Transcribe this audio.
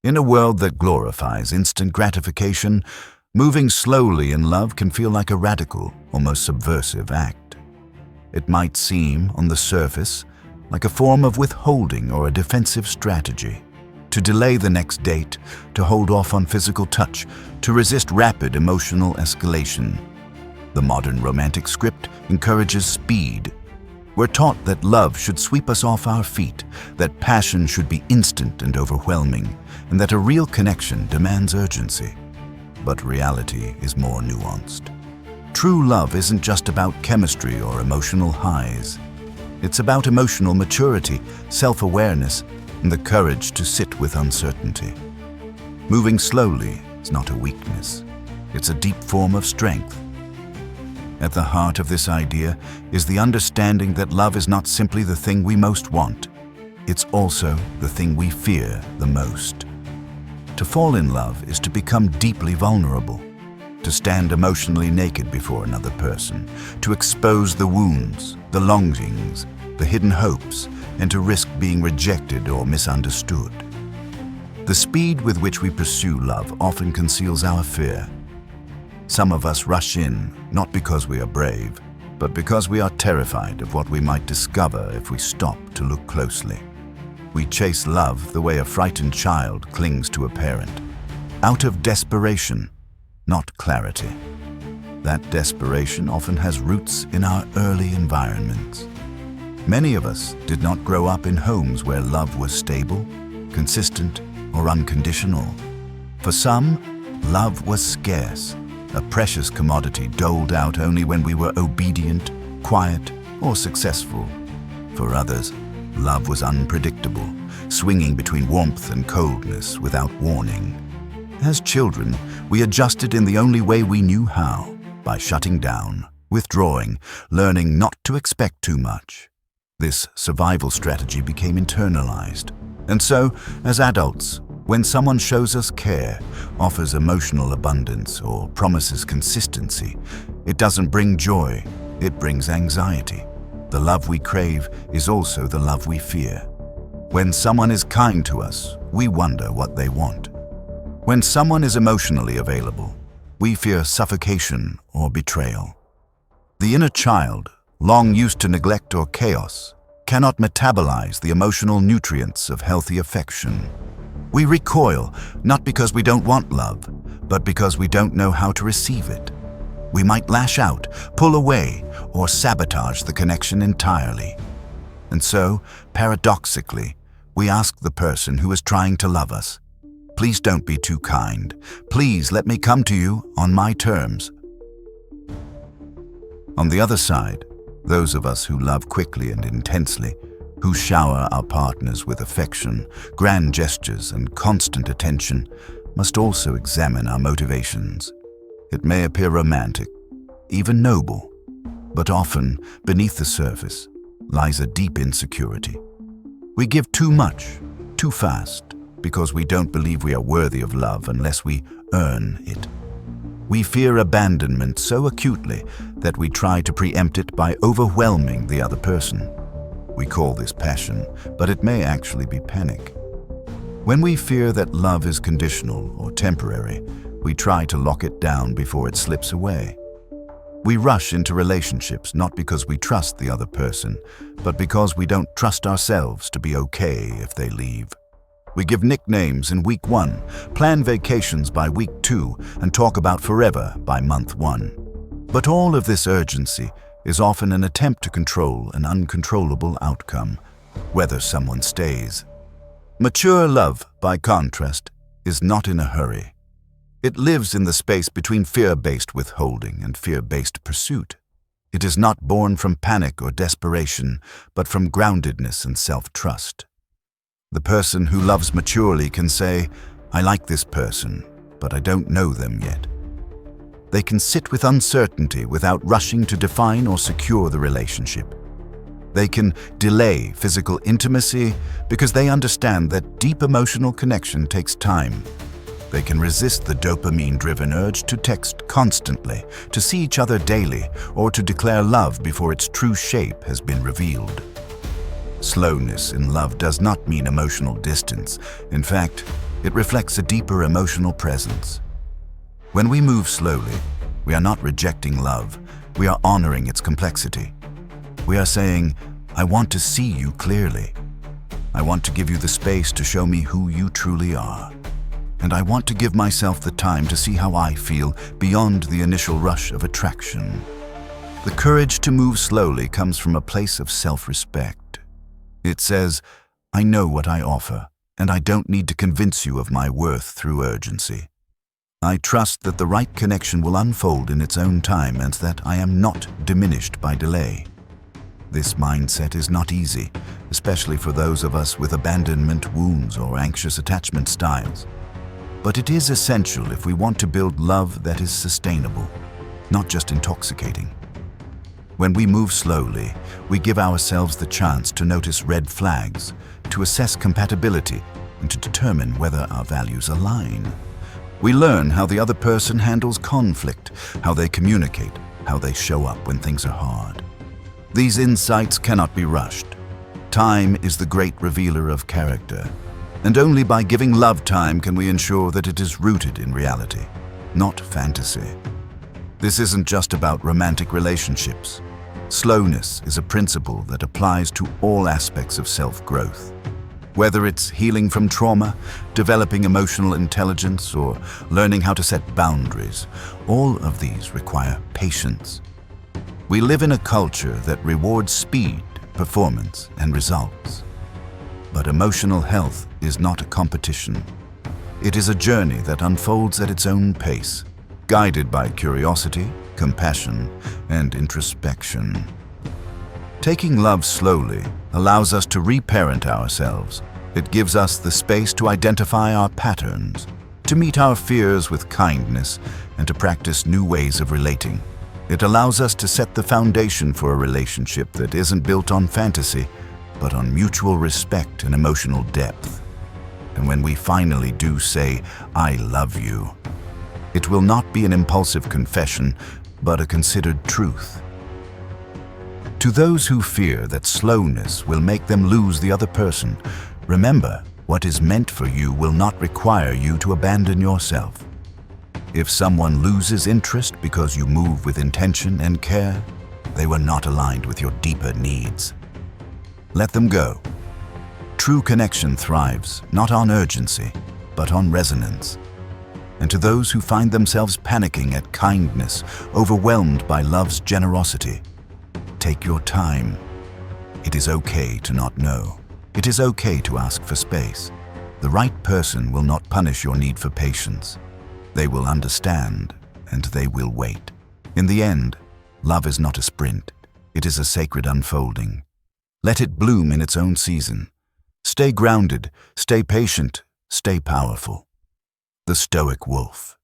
In a world that glorifies instant gratification, moving slowly in love can feel like a radical, almost subversive act. It might seem, on the surface, like a form of withholding or a defensive strategy. To delay the next date, to hold off on physical touch, to resist rapid emotional escalation. The modern romantic script encourages speed. We're taught that love should sweep us off our feet, that passion should be instant and overwhelming, and that a real connection demands urgency. But reality is more nuanced. True love isn't just about chemistry or emotional highs. It's about emotional maturity, self-awareness, and the courage to sit with uncertainty. Moving slowly is not a weakness. It's a deep form of strength. At the heart of this idea is the understanding that love is not simply the thing we most want. It's also the thing we fear the most. To fall in love is to become deeply vulnerable, to stand emotionally naked before another person, to expose the wounds, the longings, the hidden hopes, and to risk being rejected or misunderstood. The speed with which we pursue love often conceals our fear. Some of us rush in, not because we are brave, but because we are terrified of what we might discover if we stop to look closely. We chase love the way a frightened child clings to a parent, out of desperation, not clarity. That desperation often has roots in our early environments. Many of us did not grow up in homes where love was stable, consistent, or unconditional. For some, love was scarce, a precious commodity doled out only when we were obedient, quiet, or successful. For others, love was unpredictable, swinging between warmth and coldness without warning. As children, we adjusted in the only way we knew how, by shutting down, withdrawing, learning not to expect too much. This survival strategy became internalized. And so, as adults, when someone shows us care, offers emotional abundance, or promises consistency, it doesn't bring joy, it brings anxiety. The love we crave is also the love we fear. When someone is kind to us, we wonder what they want. When someone is emotionally available, we fear suffocation or betrayal. The inner child, long used to neglect or chaos, cannot metabolize the emotional nutrients of healthy affection. We recoil, not because we don't want love, but because we don't know how to receive it. We might lash out, pull away, or sabotage the connection entirely. And so, paradoxically, we ask the person who is trying to love us, "Please don't be too kind. Please let me come to you on my terms." On the other side, those of us who love quickly and intensely, who shower our partners with affection, grand gestures, and constant attention, must also examine our motivations. It may appear romantic, even noble, but often, beneath the surface, lies a deep insecurity. We give too much, too fast, because we don't believe we are worthy of love unless we earn it. We fear abandonment so acutely that we try to preempt it by overwhelming the other person. We call this passion, but it may actually be panic. When we fear that love is conditional or temporary, we try to lock it down before it slips away. We rush into relationships not because we trust the other person, but because we don't trust ourselves to be okay if they leave. We give nicknames in week 1, plan vacations by week 2, and talk about forever by month 1. But all of this urgency is often an attempt to control an uncontrollable outcome, whether someone stays. Mature love, by contrast, is not in a hurry. It lives in the space between fear-based withholding and fear-based pursuit. It is not born from panic or desperation, but from groundedness and self-trust. The person who loves maturely can say, "I like this person, but I don't know them yet." They can sit with uncertainty without rushing to define or secure the relationship. They can delay physical intimacy because they understand that deep emotional connection takes time. They can resist the dopamine-driven urge to text constantly, to see each other daily, or to declare love before its true shape has been revealed. Slowness in love does not mean emotional distance. In fact, It reflects a deeper emotional presence. When we move slowly, we are not rejecting love, we are honoring its complexity. We are saying, I want to see you clearly. I want to give you the space to show me who you truly are. And I want to give myself the time to see how I feel beyond the initial rush of attraction. The courage to move slowly comes from a place of self-respect. It says, I know what I offer, and I don't need to convince you of my worth through urgency. I trust that the right connection will unfold in its own time and that I am not diminished by delay. This mindset is not easy, especially for those of us with abandonment wounds or anxious attachment styles. But it is essential if we want to build love that is sustainable, not just intoxicating. When we move slowly, we give ourselves the chance to notice red flags, to assess compatibility, and to determine whether our values align. We learn how the other person handles conflict, how they communicate, how they show up when things are hard. These insights cannot be rushed. Time is the great revealer of character, and only by giving love time can we ensure that it is rooted in reality, not fantasy. This isn't just about romantic relationships. Slowness is a principle that applies to all aspects of self-growth. Whether it's healing from trauma, developing emotional intelligence, or learning how to set boundaries, all of these require patience. We live in a culture that rewards speed, performance, and results. But emotional health is not a competition. It is a journey that unfolds at its own pace, guided by curiosity, compassion, and introspection. Taking love slowly allows us to reparent ourselves. It gives us the space to identify our patterns, to meet our fears with kindness, and to practice new ways of relating. It allows us to set the foundation for a relationship that isn't built on fantasy, but on mutual respect and emotional depth. And when we finally do say, I love you, it will not be an impulsive confession, but a considered truth. To those who fear that slowness will make them lose the other person, remember, what is meant for you will not require you to abandon yourself. If someone loses interest because you move with intention and care, they were not aligned with your deeper needs. Let them go. True connection thrives not on urgency, but on resonance. And to those who find themselves panicking at kindness, overwhelmed by love's generosity, take your time. It is okay to not know. It is okay to ask for space. The right person will not punish your need for patience. They will understand, and they will wait. In the end, love is not a sprint. It is a sacred unfolding. Let it bloom in its own season. Stay grounded, stay patient, stay powerful. The Stoic Wolf.